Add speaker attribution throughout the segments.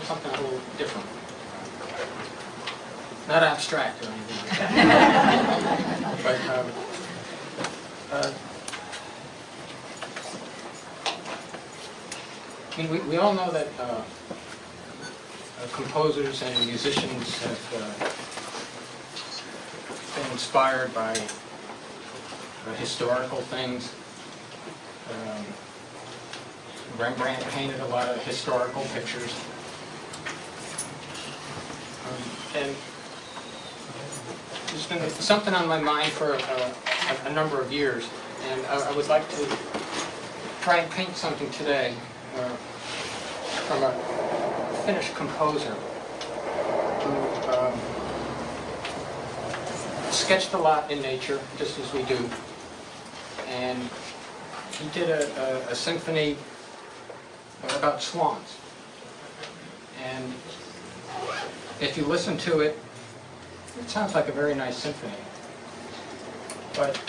Speaker 1: something a little different. Not abstract or anything like that. But I mean, we all know that composers and musicians have been inspired by historical things. Rembrandt painted a lot of historical pictures. And there's been something on my mind for a number of years, and I would like to try and paint something today from a Finnish composer who sketched a lot in nature, just as we do. And he did a symphony about swans. And if you listen to it, it sounds like a very nice symphony. But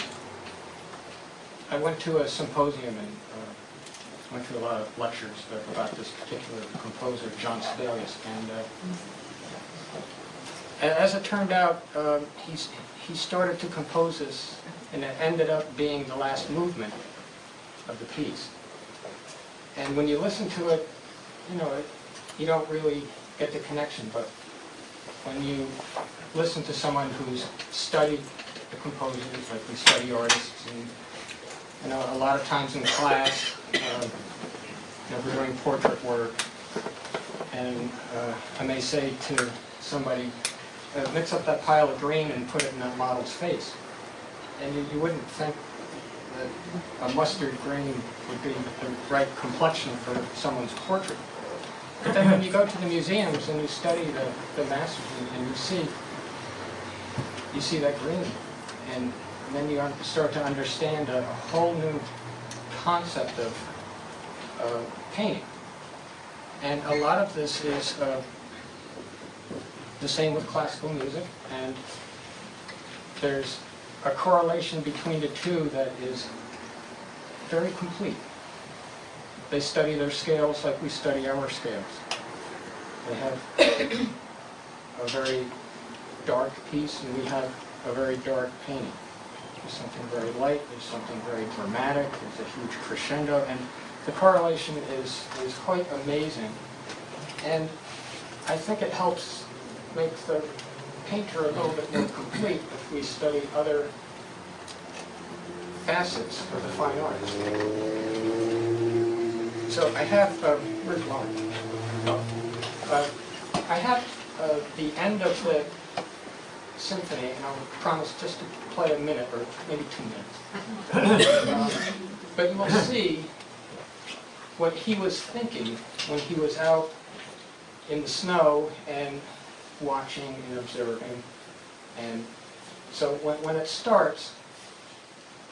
Speaker 1: I went to a symposium and went to a lot of lectures about this particular composer, John Sibelius. And as it turned out, he started to compose this, and it ended up being the last movement of the piece. And when you listen to it, you don't really get the connection. But when you listen to someone who's studied the composers, like we study artists, and a lot of times in class, we're doing portrait work, and I may say to somebody, mix up that pile of green and put it in that model's face. And you wouldn't think that a mustard green would be the right complexion for someone's portrait. But then when you go to the museums and you study the masters, and you see that green, and then you start to understand a whole new concept of painting. And a lot of this is the same with classical music, and there's a correlation between the two that is very complete. They study their scales like we study our scales. They have a very dark piece, and we have a very dark painting. There's something very light, there's something very dramatic, there's a huge crescendo, and the correlation is quite amazing. And I think it helps make the painter a little bit more complete if we study other facets of the fine arts. So I have, where's Lauren? I have the end of the symphony, and I'll promise just to play a minute, or maybe 2 minutes. But you will see what he was thinking when he was out in the snow and watching and observing. And so when it starts,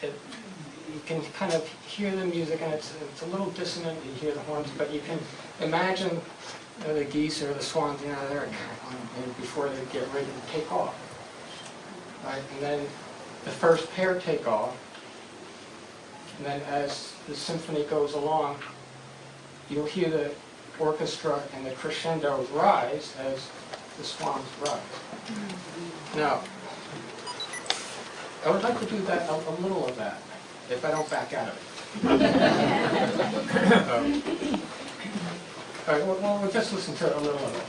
Speaker 1: you can kind of hear the music, and it's a little dissonant. You hear the horns, but you can imagine the geese or the swans, they're before they get ready to take off. Right? And then the first pair take off, and then as the symphony goes along, you'll hear the orchestra and the crescendo rise as the swans rise. Now, I would like to do that, a little of that, if I don't back out of it. All right, well, we'll just listen to a little of it.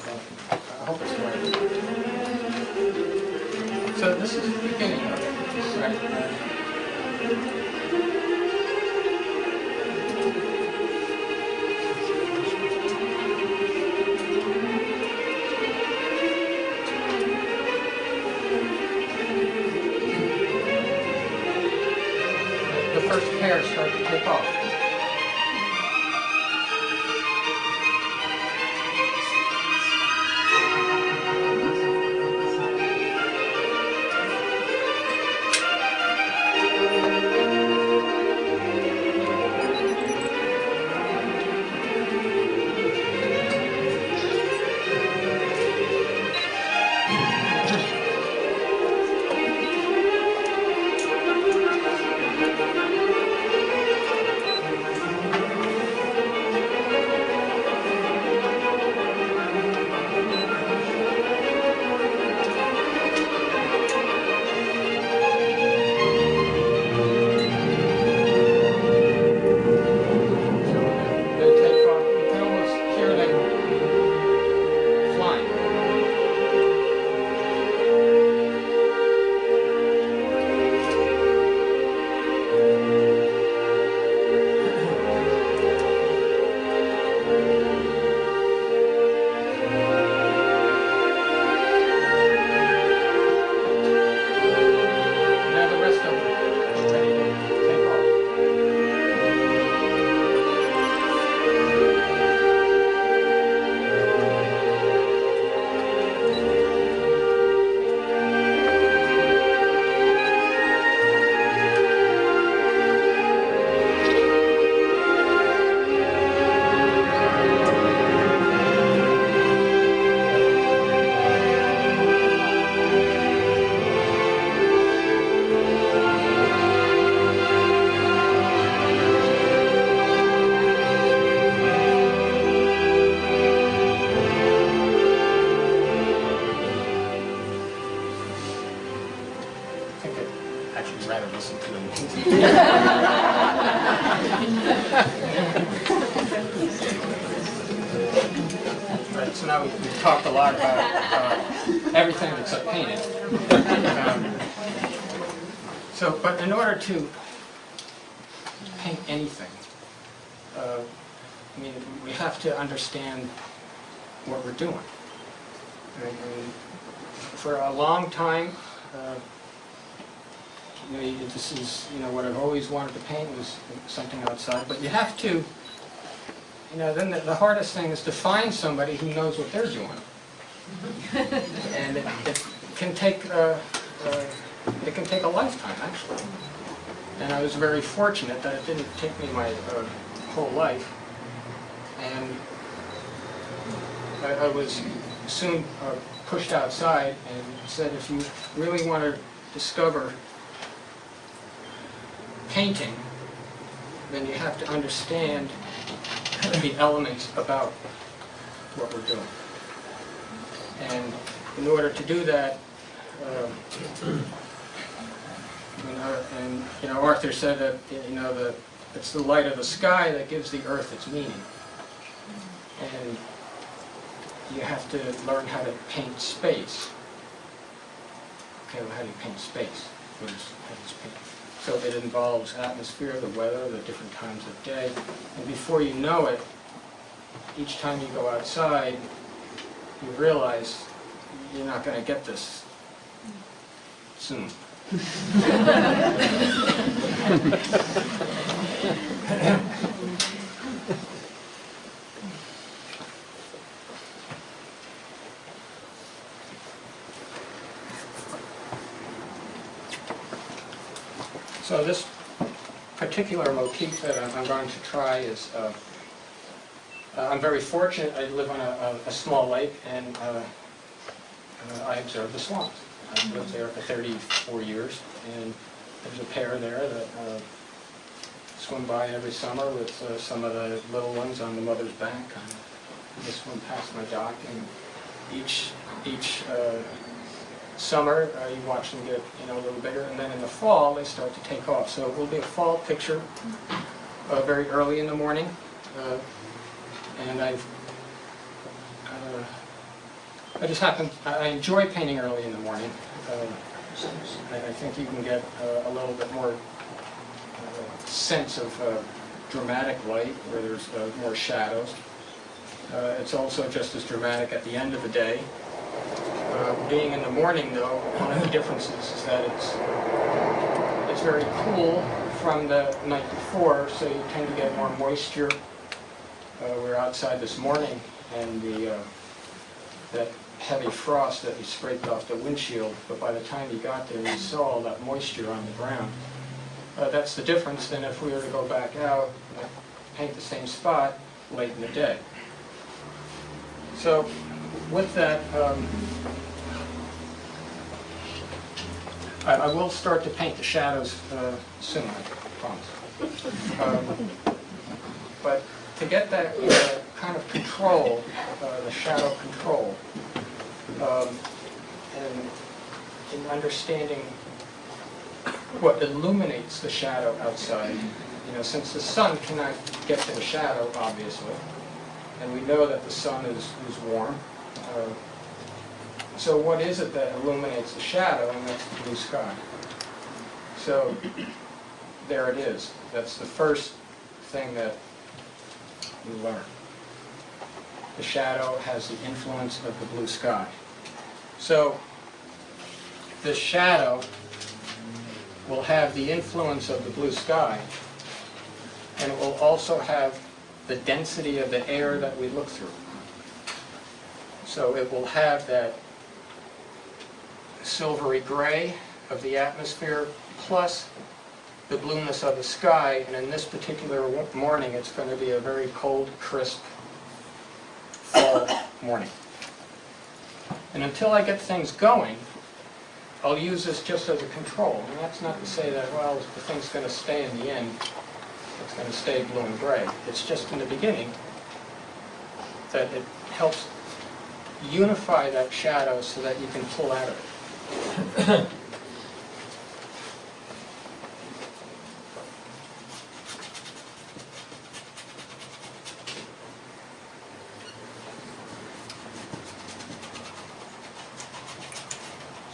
Speaker 1: I hope it's right. So this is the beginning of it, right? First pair start to take off. now we've talked a lot about everything that's painted. But in order to paint anything, I mean, we have to understand what we're doing. And for a long time, this is what I've always wanted to paint was something outside. But you have to, then the hardest thing is to find somebody who knows what they're doing. And it can take a lifetime, actually. And I was very fortunate that it didn't take me my whole life. And I was soon pushed outside and said, if you really want to discover painting, then you have to understand the elements about what we're doing. And in order to do that, Arthur said that it's the light of the sky that gives the earth its meaning. And you have to learn how to paint space. Okay, well, how do you paint space? How does paint? So it involves atmosphere, the weather, the different times of day. And before you know it, each time you go outside, you realize you're not going to get this soon. So this particular motif that I'm going to try is, I'm very fortunate. I live on a small lake, and I observe the swans. I've lived there for 34 years, and there's a pair there that swim by every summer with some of the little ones on the mother's back. They swim past my dock, and each summer you watch them get a little bigger, and then in the fall they start to take off. So it will be a fall picture very early in the morning, and I enjoy painting early in the morning. I think you can get a little bit more sense of dramatic light where there's more shadows. It's also just as dramatic at the end of the day. Being in the morning, though, one of the differences is that it's very cool from the night before, so you tend to get more moisture. We're outside this morning, and that heavy frost that we scraped off the windshield, but by the time you got there, you saw all that moisture on the ground. That's the difference than if we were to go back out and paint the same spot late in the day. So with that, I will start to paint the shadows soon, I promise. But to get that kind of control, the shadow control, and in understanding what illuminates the shadow outside, since the sun cannot get to the shadow, obviously, and we know that the sun is warm. So what is it that illuminates the shadow? And that's the blue sky. So there it is. That's the first thing that we learn. The shadow has the influence of the blue sky. So the shadow will have the influence of the blue sky, and it will also have the density of the air that we look through. So it will have that silvery gray of the atmosphere plus the blueness of the sky, and in this particular morning it's going to be a very cold, crisp fall morning. And until I get things going, I'll use this just as a control. And that's not to say that, well, the thing's going to stay in the end, it's going to stay blue and gray. It's just in the beginning that it helps unify that shadow so that you can pull out of it.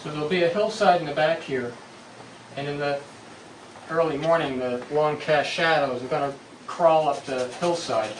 Speaker 1: So there'll be a hillside in the back here, and in the early morning, the long cast shadows are going to crawl up the hillside.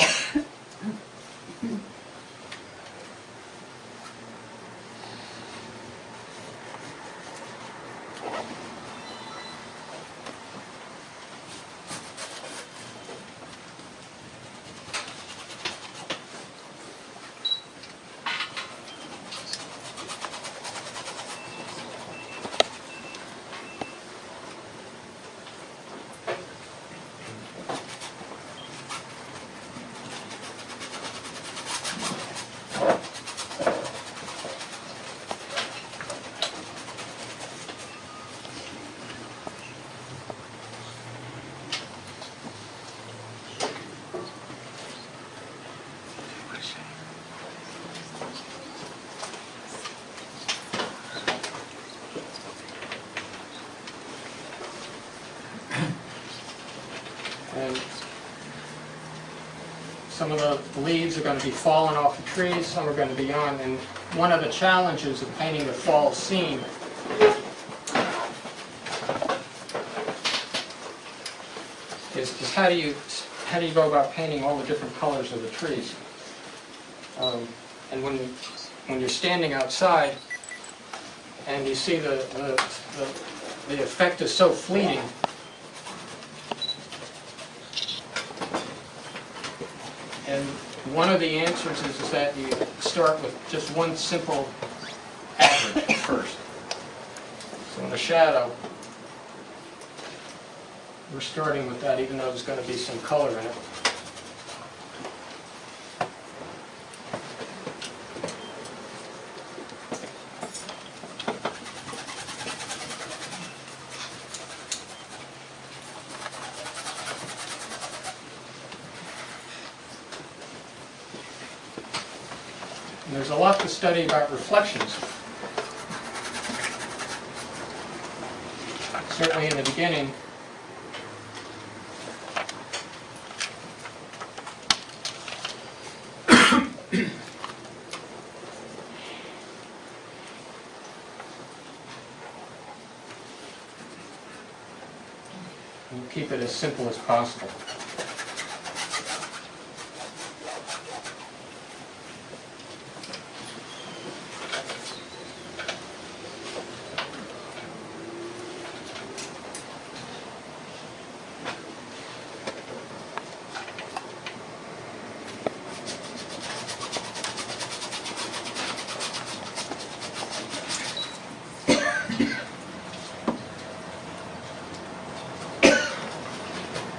Speaker 1: And some of the leaves are going to be falling off the trees, some are going to be on. And one of the challenges of painting the fall scene is how do you go about painting all the different colors of the trees? And when you're standing outside and you see the effect is so fleeting. And one of the answers is that you start with just one simple average first. So in the shadow, we're starting with that, even though there's going to be some color in it. And there's a lot to study about reflections. Certainly in the beginning, we'll keep it as simple as possible.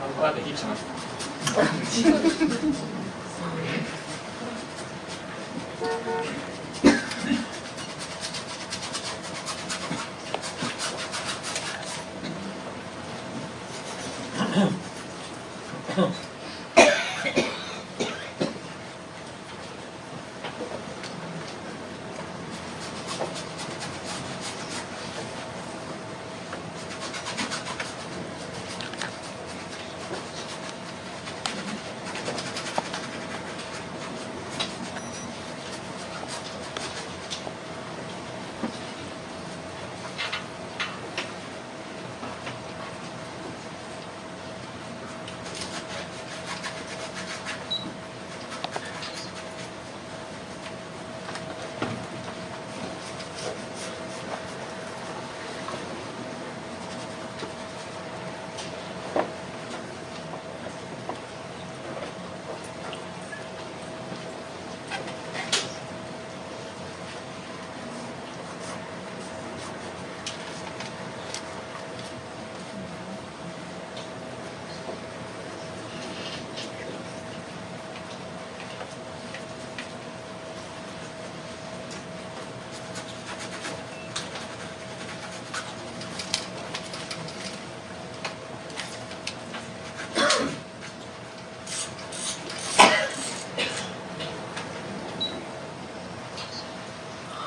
Speaker 1: I'm glad the heat's on.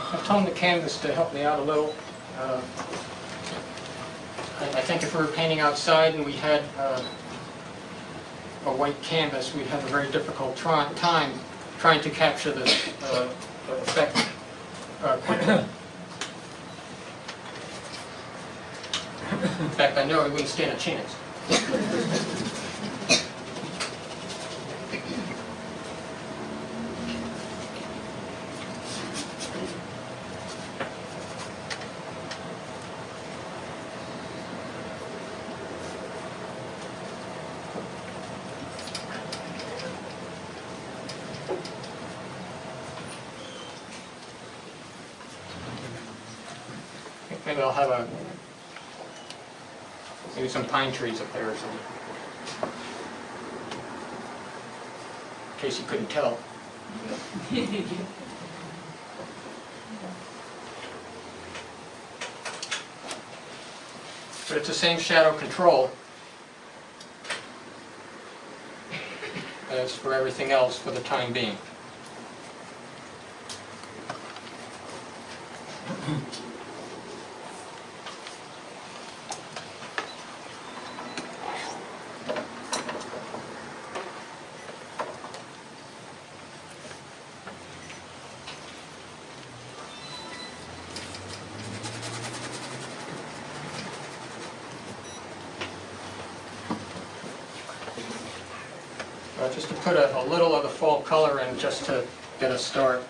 Speaker 1: I've toned the canvas to help me out a little. I think if we were painting outside and we had a white canvas, we'd have a very difficult time trying to capture this effect quickly. In fact, I know he wouldn't stand a chance. Maybe I'll have maybe some pine trees up there or something. In case you couldn't tell. But it's the same shadow control as for everything else for the time being. Just to put a little of the fall color in just to get a start.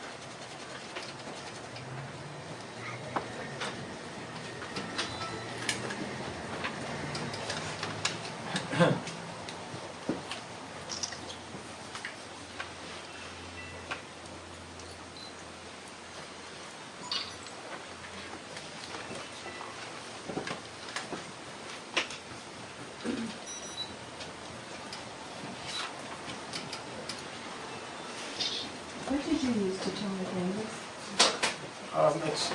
Speaker 2: What did you use to tone the canvas?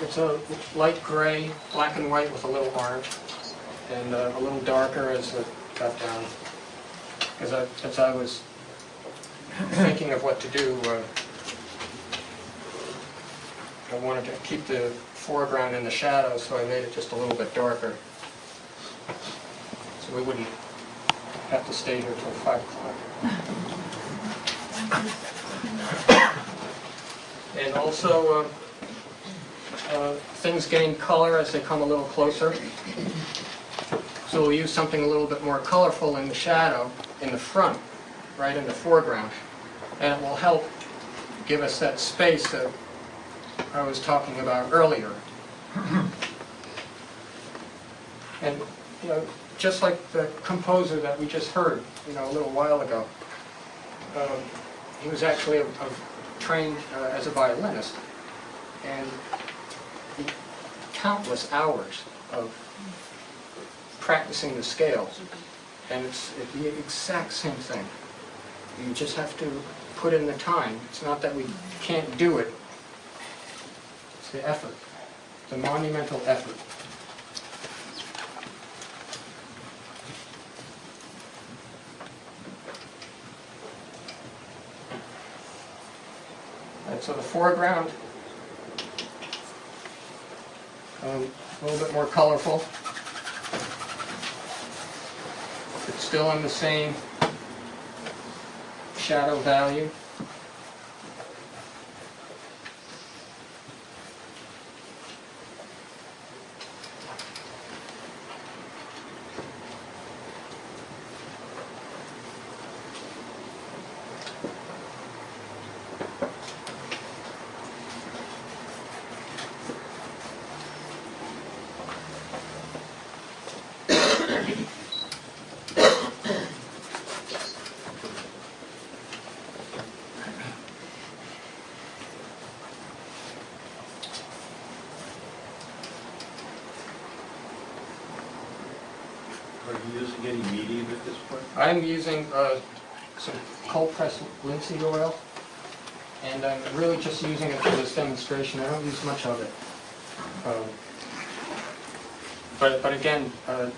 Speaker 1: It's a light gray, black and white with a little orange, and a little darker as it got down. As I was thinking of what to do, I wanted to keep the foreground in the shadows, so I made it just a little bit darker. So we wouldn't have to stay here till 5 o'clock. And also, things gain color as they come a little closer. So we'll use something a little bit more colorful in the shadow, in the front, right in the foreground. And it will help give us that space that I was talking about earlier. And, you know, just like the composer that we just heard, you know, a little while ago, he was actually trained as a violinist, and countless hours of practicing the scales, and it's the exact same thing. You just have to put in the time. It's not that we can't do it, it's the effort, the monumental effort. So the foreground, a little bit more colorful. It's still in the same shadow value.
Speaker 3: Are you using any medium at this point?
Speaker 1: I'm using some cold-pressed linseed oil, and I'm really just using it for this demonstration. I don't use much of it. But again, to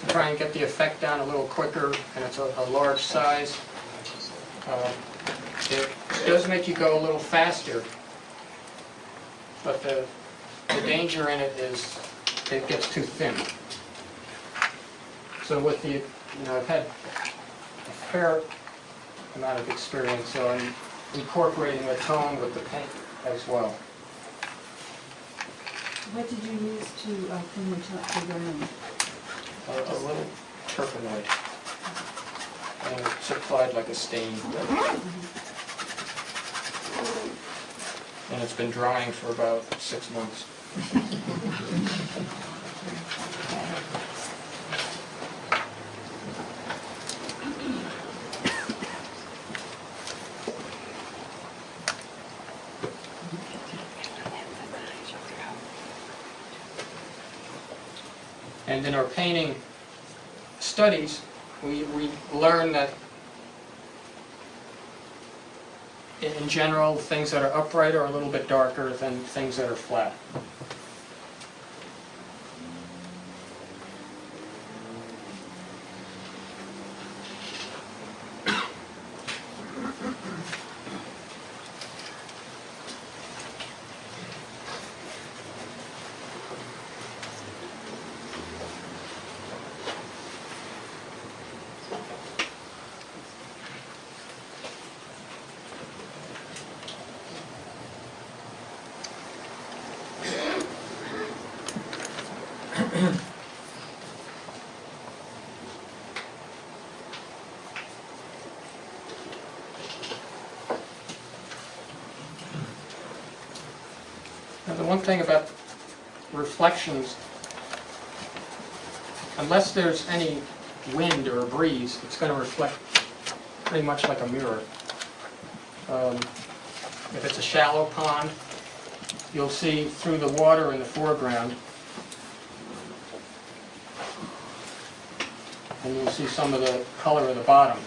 Speaker 1: try and get the effect down a little quicker, and it's a large size, it does make you go a little faster, but the danger in it is it gets too thin. So with the, you know, I've had a fair amount of experience, so I'm incorporating the tone with the paint as well.
Speaker 2: What did you use to clean the ground?
Speaker 1: A little turpenoid. And it's applied like a stain. And it's been drying for about 6 months. And in our painting studies, we learn that in general, things that are upright are a little bit darker than things that are flat. Now, the one thing about reflections, unless there's any wind or a breeze, it's going to reflect pretty much like a mirror. If it's a shallow pond, you'll see through the water in the foreground, and you'll see some of the color of the bottom.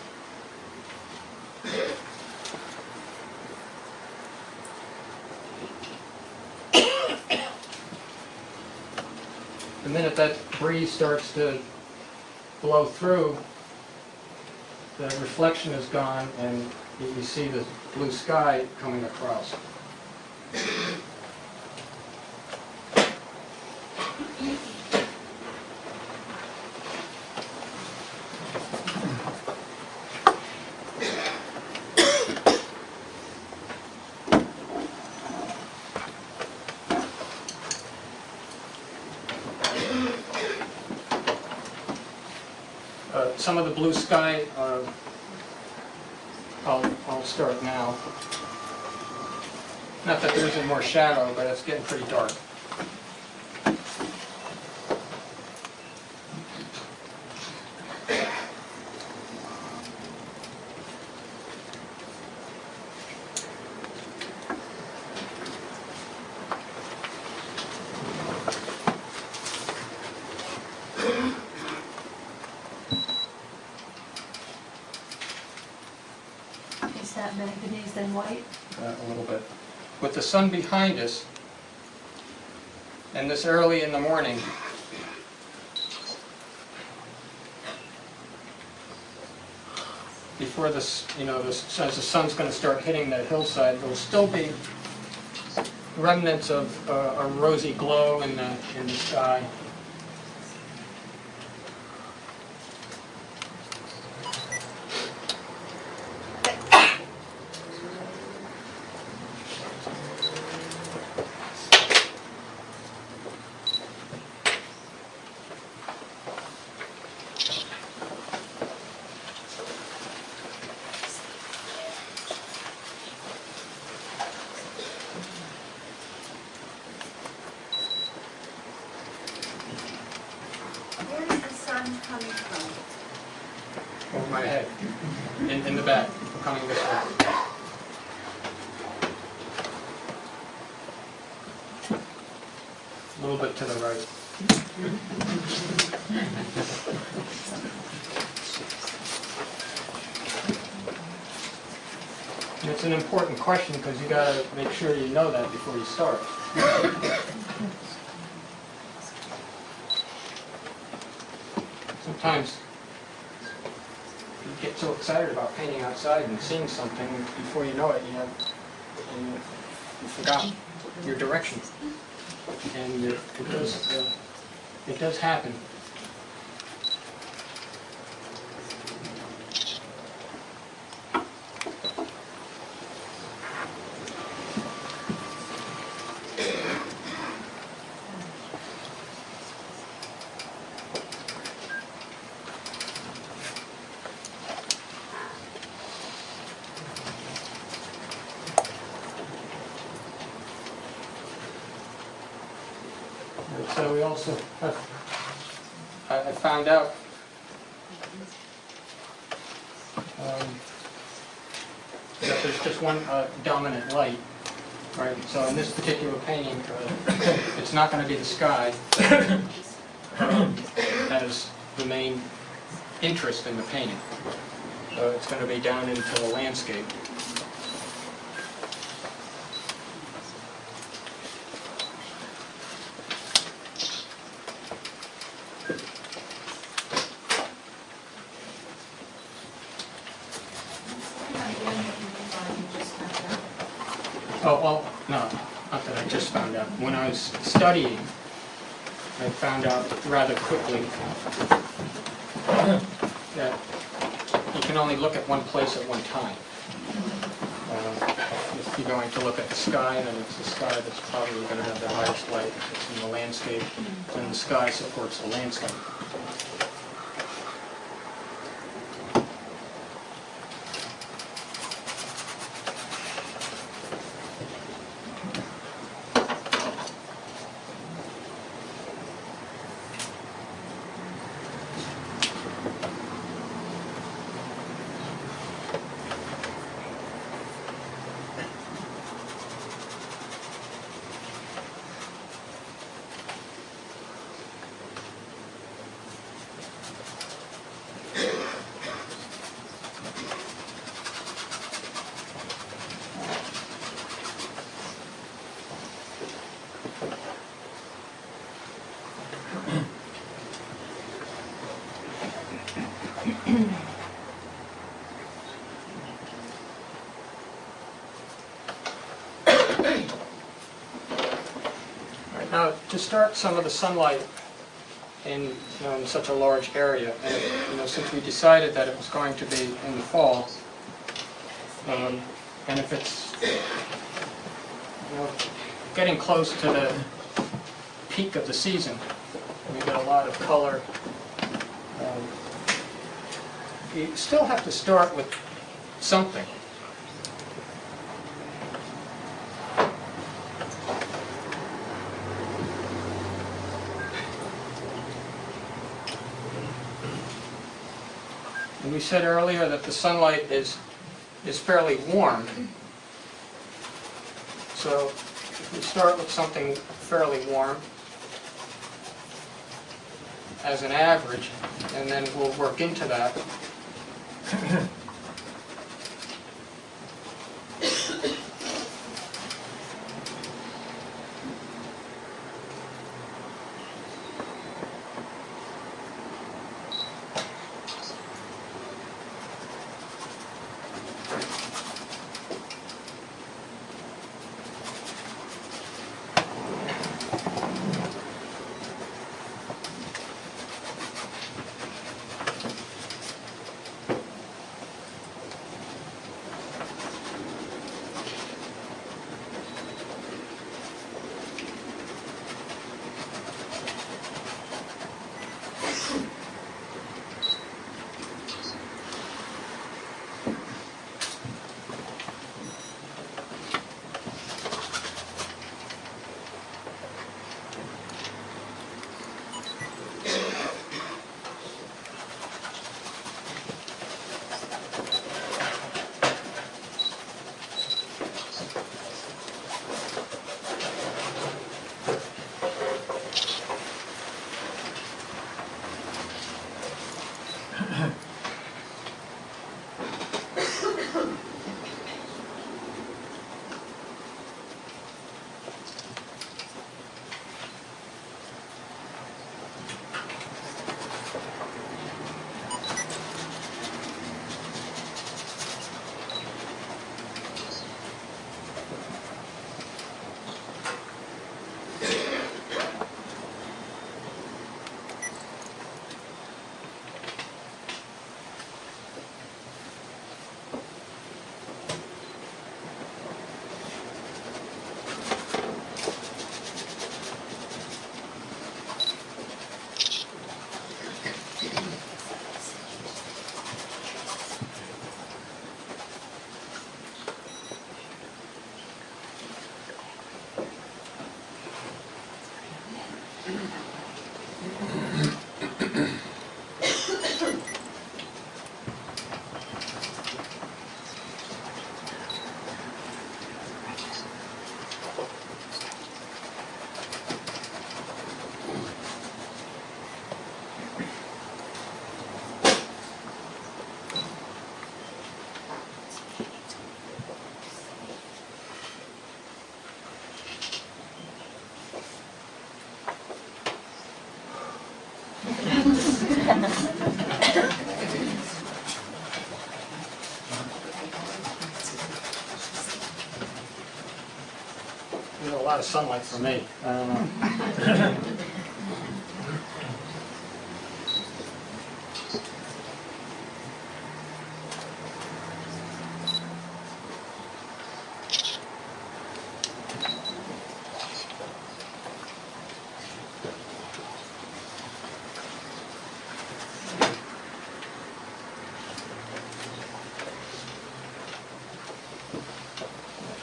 Speaker 1: The minute that breeze starts to blow through, the reflection is gone and you see the blue sky coming across. Some of the blue sky, I'll start now. Not that there isn't more shadow, but it's getting pretty dark.
Speaker 2: Is that manganese and white?
Speaker 1: A little bit. With the sun behind us, and this early in the morning, before this, as the sun's going to start hitting that hillside, there will still be remnants of a rosy glow in the sky.
Speaker 4: Where is the sun coming from?
Speaker 1: Over my head, in the back, coming this way. A little bit to the right. And it's an important question because you got to make sure you know that before you start. Sometimes you get so excited about painting outside and seeing something, before you know it, you forgot your direction. And it does happen. also have, I found out that there's just one dominant light, right? So in this particular painting, it's not going to be the sky as the main interest in the painting. It's going to be down into the landscape. Oh, well, no, not that I just found out. When I was studying, I found out rather quickly that you can only look at one place at one time. If you're going to look at the sky, then it's the sky that's probably going to have the highest light. If it's in the landscape, then the sky supports the landscape. Now, to start some of the sunlight in such a large area, and since we decided that it was going to be in the fall, and if it's getting close to the peak of the season, we get a lot of color. You still have to start with something. And we said earlier that the sunlight is fairly warm. So if we start with something fairly warm as an average, and then we'll work into that. lot of sunlight for me. I don't know.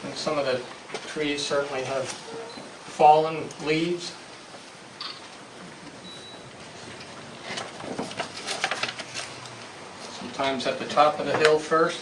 Speaker 1: And some of the trees certainly have fallen leaves. Sometimes at the top of the hill first.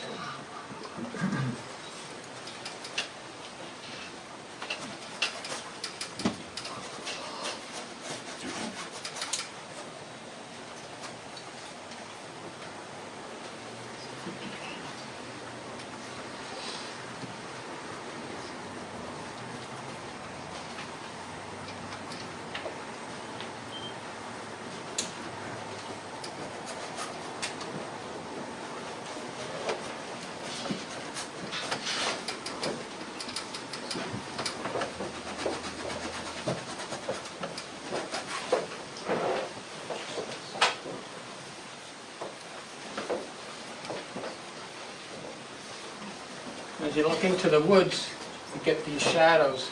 Speaker 1: As you look into the woods, you get these shadows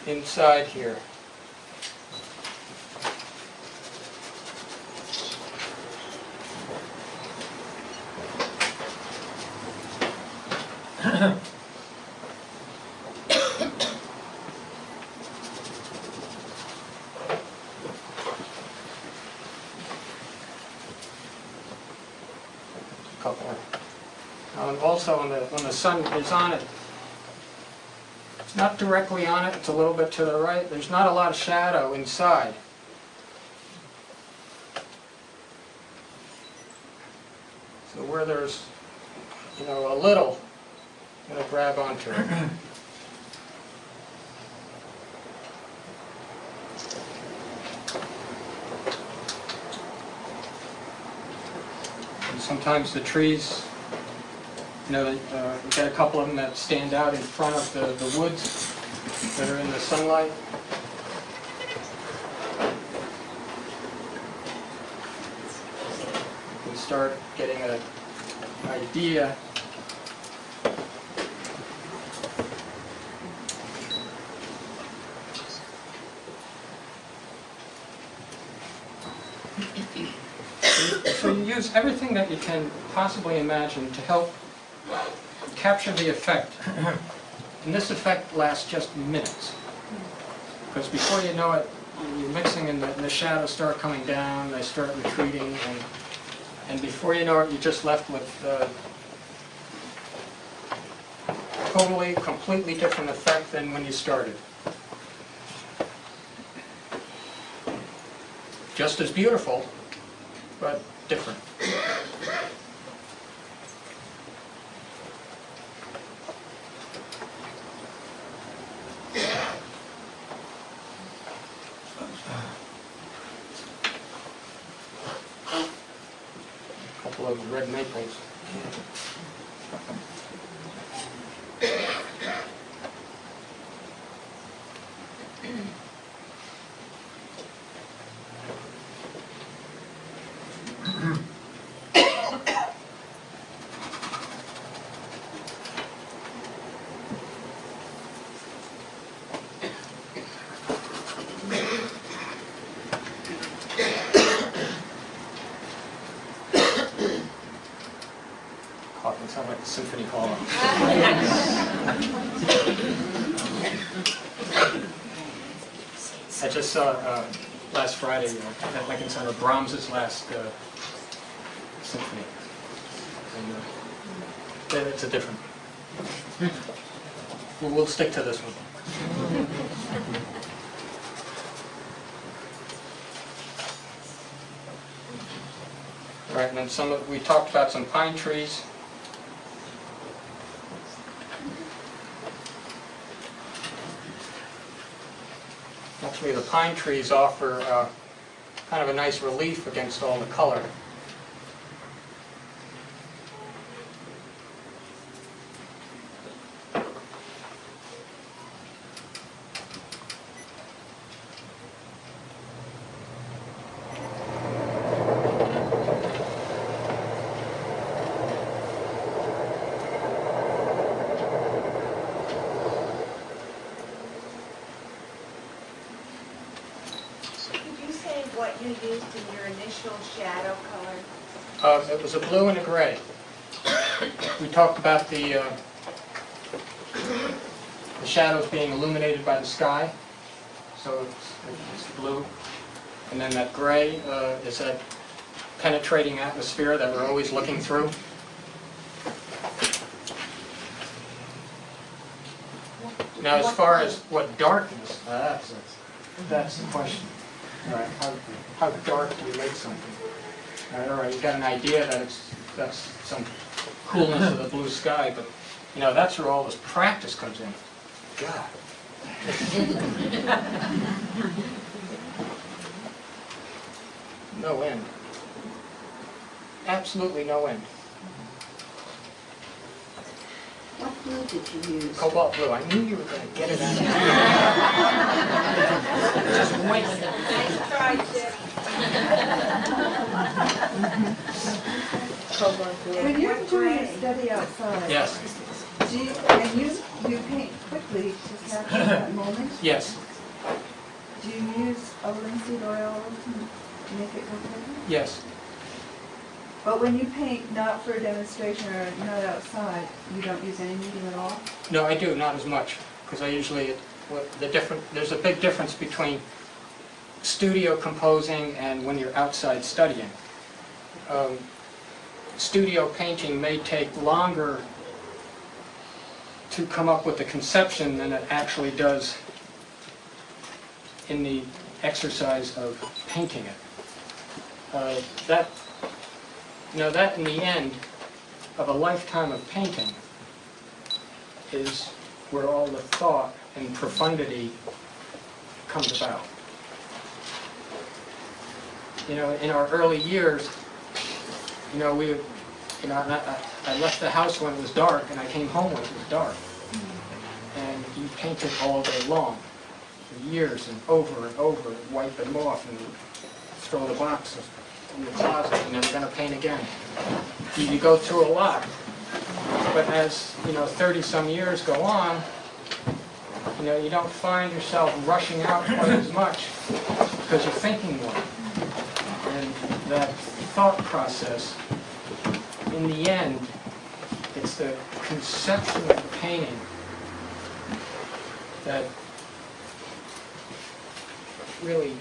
Speaker 1: inside here. Couple. Also, when the sun is on it, it's not directly on it, it's a little bit to the right. There's not a lot of shadow inside. So where there's, a little, I'm going to grab onto it. And sometimes the trees, we got a couple of them that stand out in front of the woods that are in the sunlight. You can start getting an idea so you use everything that you can possibly imagine to help capture the effect. And this effect lasts just minutes. Because before you know it, you're mixing and the shadows start coming down, they start retreating, and before you know it, you're just left with totally, completely different effect than when you started. Just as beautiful, but different. Couple of red maples. It sounds like the symphony hall. I just saw last Friday at Lincoln Center Brahms's last symphony. And it's a different. We'll stick to this one. All right, and then we talked about some pine trees. Actually, the pine trees offer kind of a nice relief against all the color.
Speaker 4: used in your initial shadow color?
Speaker 1: It was a blue and a gray. We talked about the shadows being illuminated by the sky, so it's blue. And then that gray is that penetrating atmosphere that we're always looking through. Now, as far as what darkness, that's the question. All right, how dark do you make something? All right, you've got an idea that that's some coolness of the blue sky, but you know that's where all this practice comes in. God. No end. Absolutely no end.
Speaker 2: What blue did you use?
Speaker 1: Cobalt blue. I knew you were going to get it out of here. Just wait.
Speaker 4: Nice try, Dick.
Speaker 5: When you're doing a study outside,
Speaker 1: Yes.
Speaker 5: and you paint quickly to capture that moment,
Speaker 1: Yes.
Speaker 5: do you use a linseed oil to make it go quicker?
Speaker 1: Yes.
Speaker 5: But when you paint not for a demonstration or not outside, you don't use any medium at all?
Speaker 1: No, I do, not as much, because I usually, there's a big difference between studio composing and when you're outside studying. Studio painting may take longer to come up with the conception than it actually does in the exercise of painting it. That in the end of a lifetime of painting is where all the thought and profundity comes about. In our early years, I left the house when it was dark and I came home when it was dark. And you painted all day long, for years and over, and wipe them off and throw the boxes in the closet and never going to paint again. You go through a lot. But as, 30-some years go on, you don't find yourself rushing out quite as much because you're thinking more. And that thought process, in the end, it's the conception of the painting that really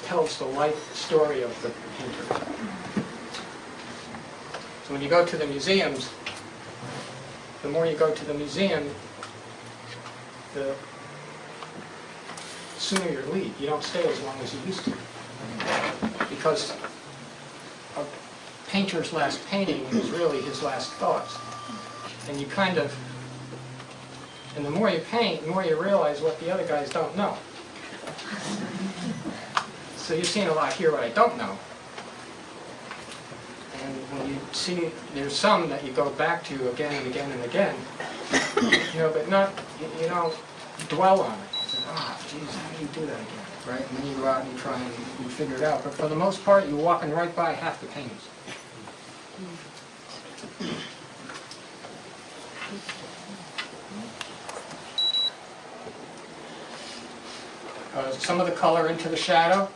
Speaker 1: tells the life story of the painter. So when you go to the museums, the more you go to the museum, the sooner you leave. You don't stay as long as you used to. Because a painter's last painting is really his last thoughts. And you and the more you paint, the more you realize what the other guys don't know. So you've seen a lot here what I don't know. And when you see, there's some that you go back to again and again and again, but not, you don't dwell on it. You say, geez, how do you do that again, right? And then you go out and you try and you figure it out. But for the most part, you're walking right by half the paintings. Some of the color into the shadow.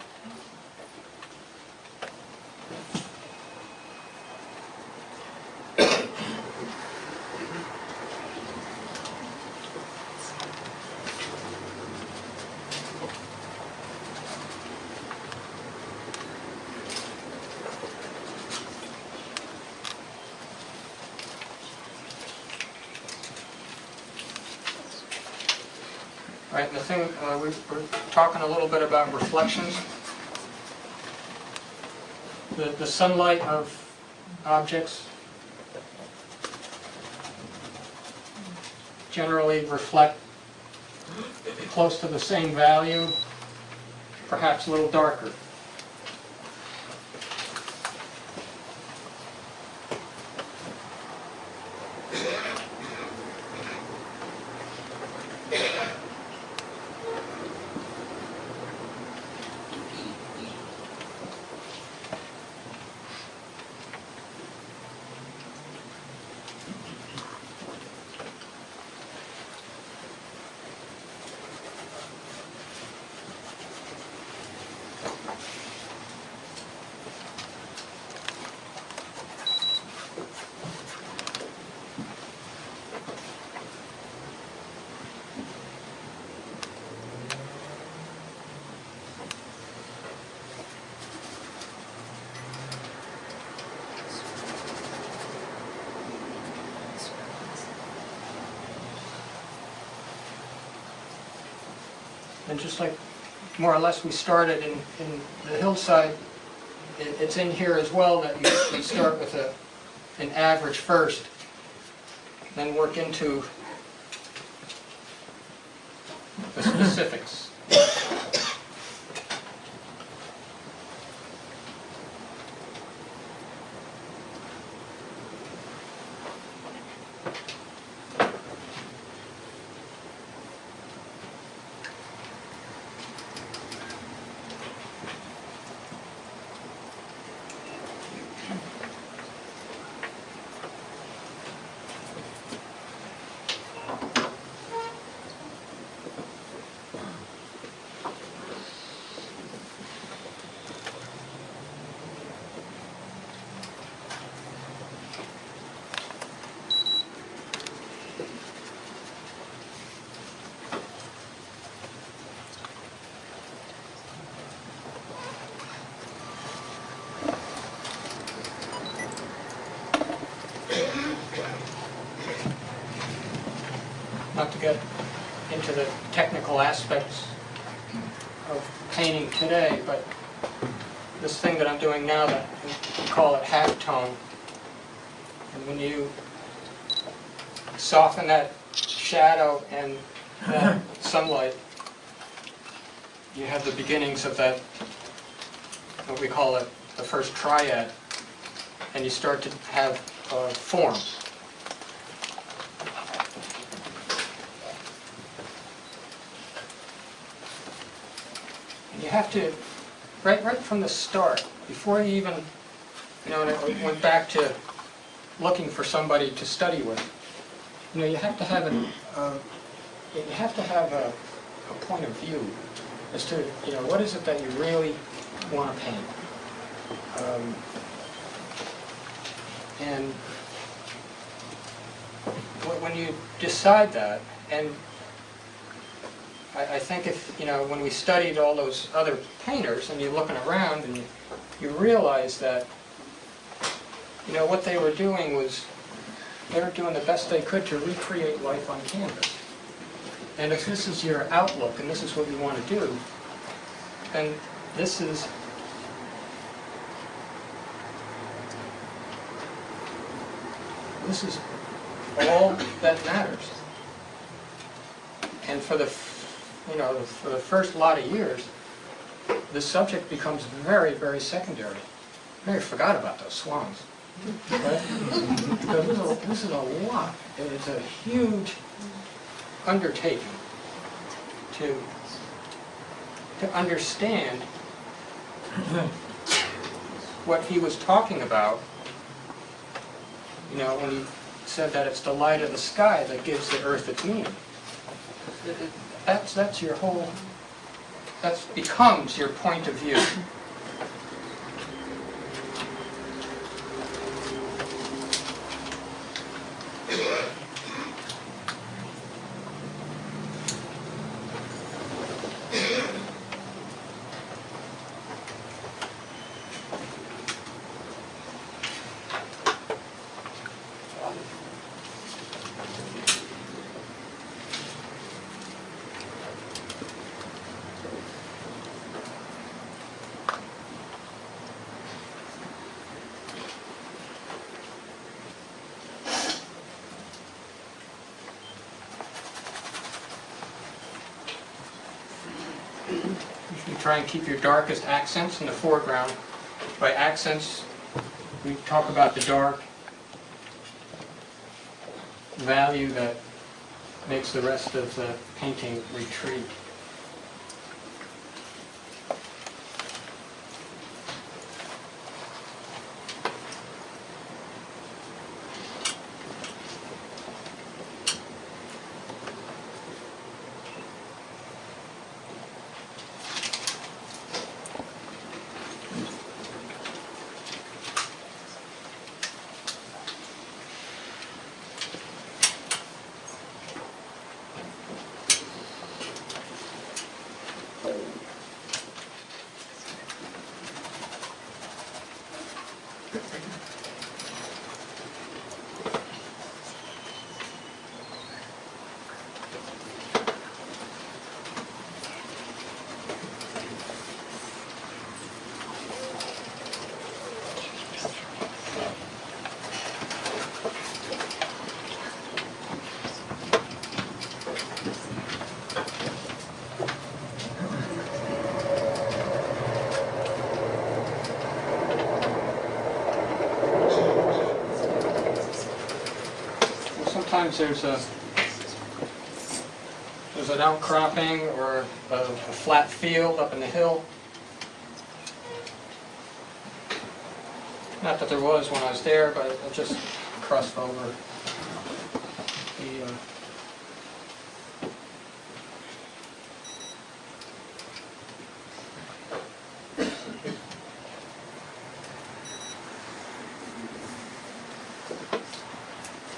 Speaker 1: Right, the thing, we're talking a little bit about reflections. The sunlight of objects generally reflect close to the same value, perhaps a little darker. And just like more or less we started in the hillside, it's in here as well that you start with an average first, then work into the specifics. Not to get into the technical aspects of painting today, but this thing that I'm doing now, that we call it halftone, and when you soften that shadow and that sunlight, you have the beginnings of that, what we call it, the first triad, and you start to have form. You have to, right from the start, before you even, and I went back to looking for somebody to study with, you have to have a point of view as to, what is it that you really want to paint. And when you decide that, and I think if, when we studied all those other painters and you're looking around and you realize that, what they were doing was, they were doing the best they could to recreate life on canvas. And if this is your outlook and this is what you want to do, then this is all that matters. And for the first lot of years, the subject becomes very, very secondary. I forgot about those swans. Right? Because this is a lot. It's a huge undertaking to understand what he was talking about, when he said that it's the light of the sky that gives the earth its meaning. That's your whole, that becomes your point of view. You try and keep your darkest accents in the foreground. By accents, we talk about the dark value that makes the rest of the painting retreat. sometimes there's an outcropping or a flat field up in the hill. Not that there was when I was there, but it just crossed over the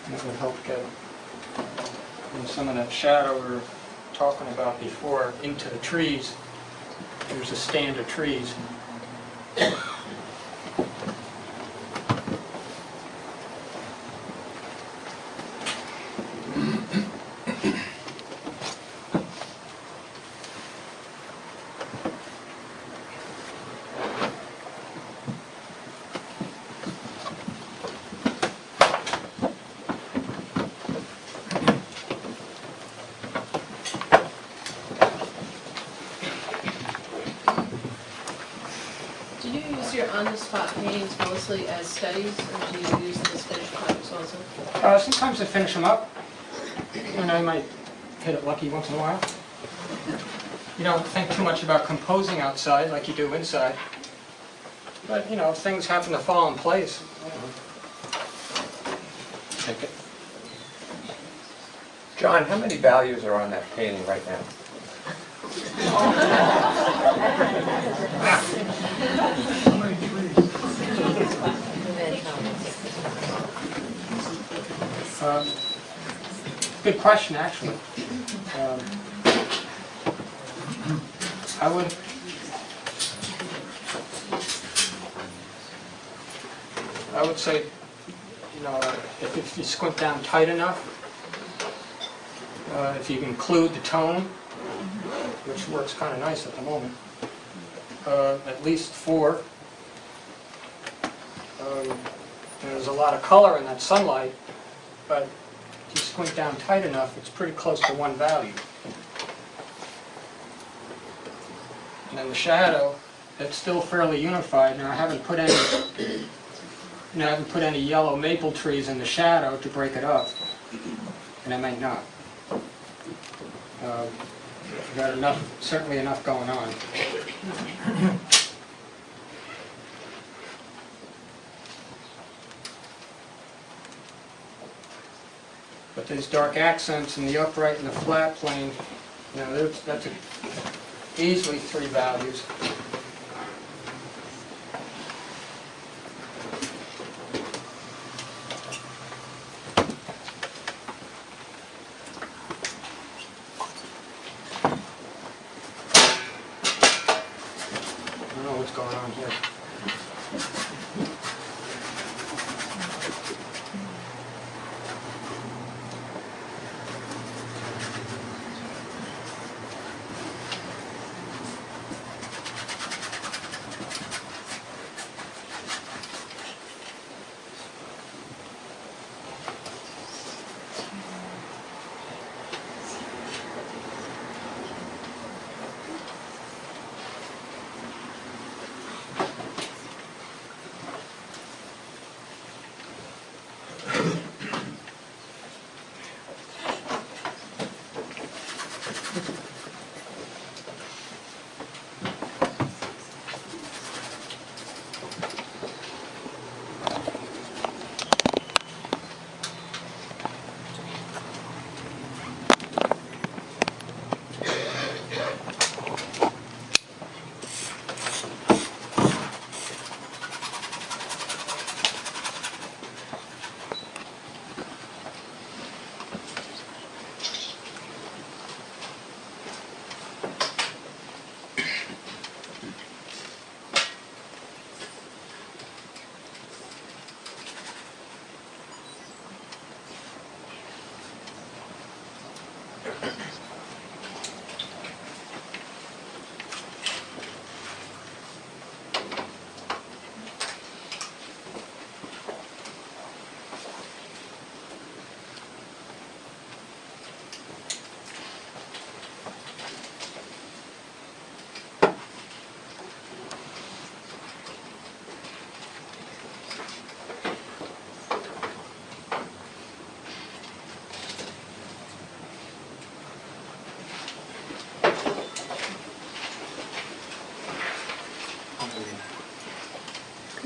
Speaker 1: and it would help get some of that shadow we were talking about before into the trees. There's a stand of trees.
Speaker 6: Do you use your on-the-spot paintings mostly as studies, or do you use them as finished products also?
Speaker 1: Sometimes I finish them up, and I might hit it lucky once in a while. You don't think too much about composing outside like you do inside. But, you know, if things happen to fall in place, take it.
Speaker 7: John, how many values are on that painting right now?
Speaker 1: Good question, actually. I would say, you know, if you squint down tight enough, if you include the tone, which works kind of nice at the moment, at least 4. There's a lot of color in that sunlight, but if you squint down tight enough, it's pretty close to 1 value. And then the shadow, it's still fairly unified. Now I haven't put any yellow maple trees in the shadow to break it up, and I might not. Got enough, certainly enough going on. But these dark accents in the upright and the flat plane, you know, that's easily 3 values. I don't know what's going on here.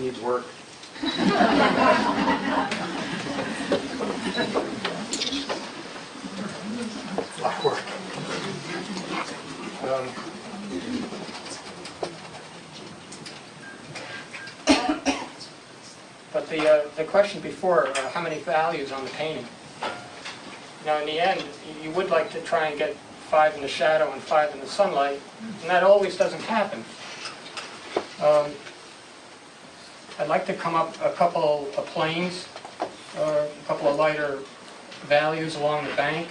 Speaker 3: needs work.
Speaker 1: A lot of work. But the question before, how many values on the painting? Now, in the end, you would like to try and get 5 in the shadow and 5 in the sunlight, and that always doesn't happen. I'd like to come up a couple of planes, a couple of lighter values along the bank.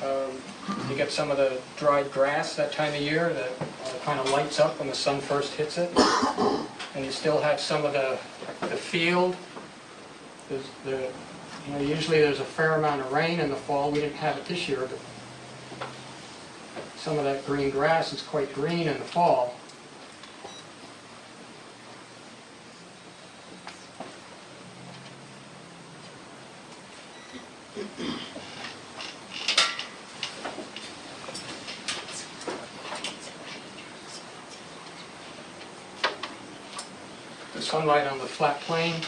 Speaker 1: You get some of the dried grass that time of year that kind of lights up when the sun first hits it. And you still have some of the field. Usually there's a fair amount of rain in the fall. We didn't have it this year, but some of that green grass is quite green in the fall. The sunlight on the flat plane.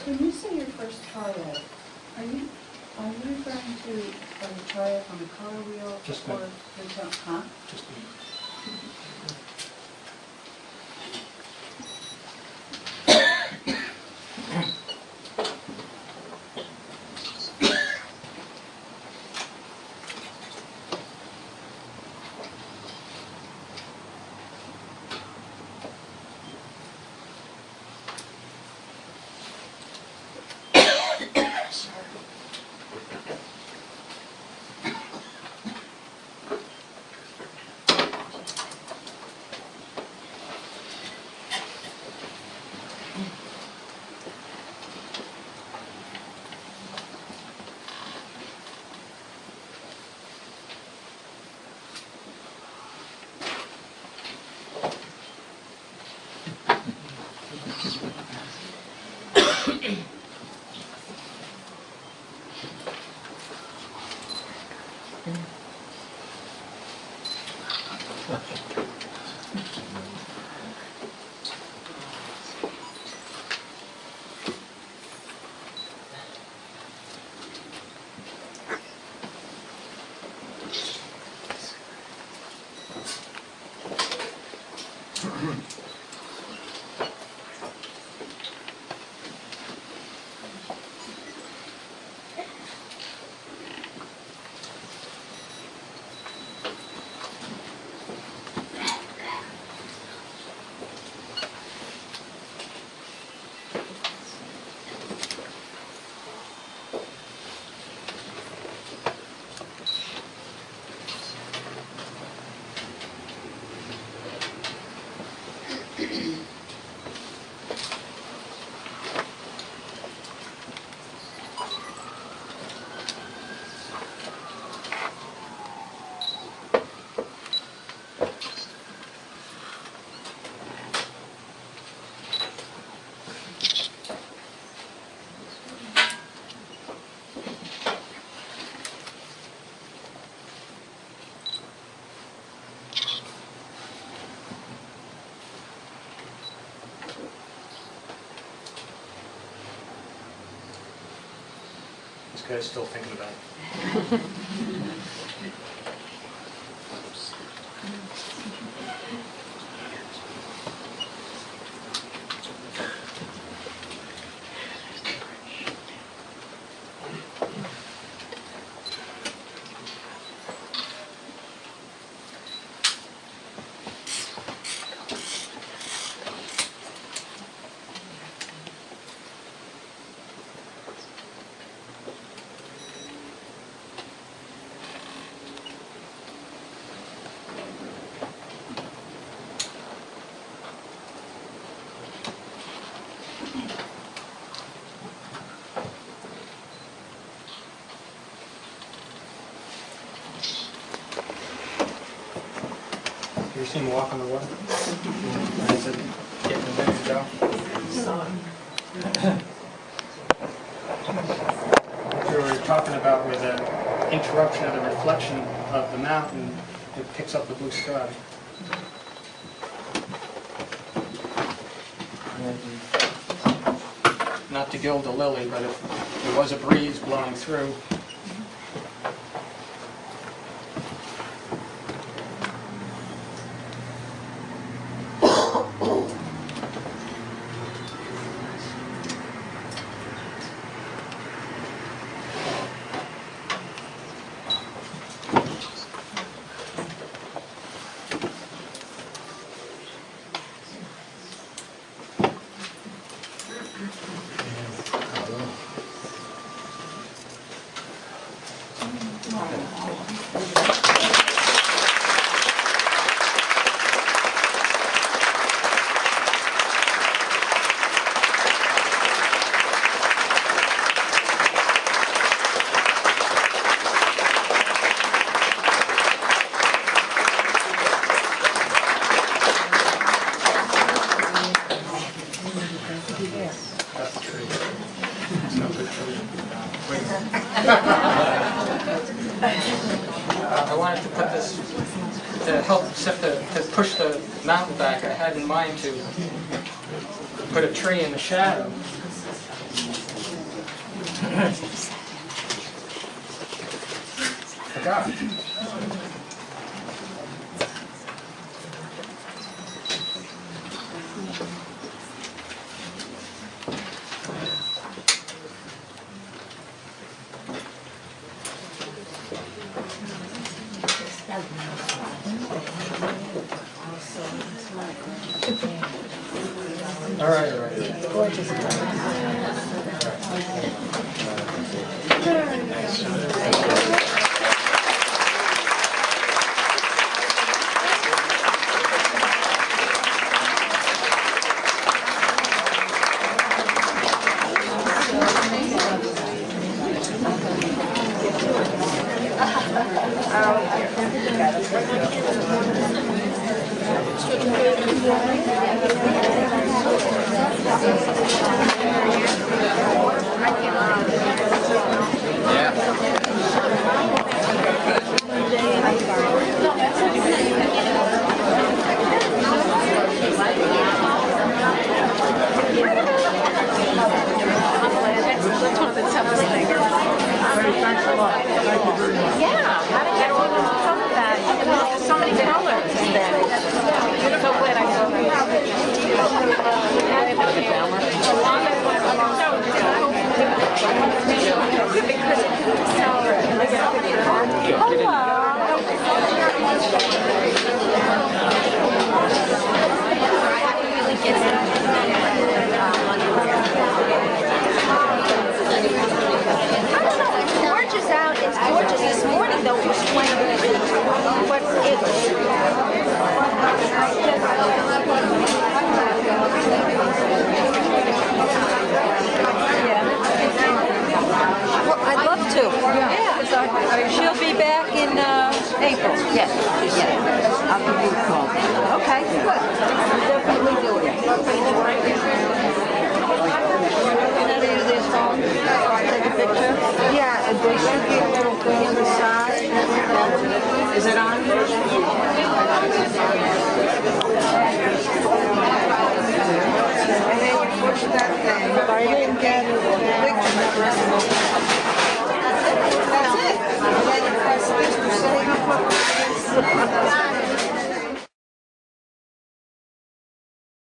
Speaker 5: When you say your first triad, are you referring to a triad on the color wheel
Speaker 1: Just
Speaker 5: or
Speaker 1: me.
Speaker 5: the tone, huh?
Speaker 1: Just guy's still thinking about it. You seen him walk on the water? Is it getting ready to go? We were talking about where the interruption of the reflection of the mountain, it picks up the blue sky. Not to gild the lily, but if there was a breeze blowing through, that's the tree. It's no good tree. I wanted to put this, to help to push the mountain back. I had in mind to put a tree in the shadow. Forgot. All right, all right.
Speaker 2: She'll be back in April. Yes, yes. I'll give you a call. Okay, good. We'll definitely do it. Can I use this phone? Take a picture? Yeah, there should be a little thing on the side. Is it on?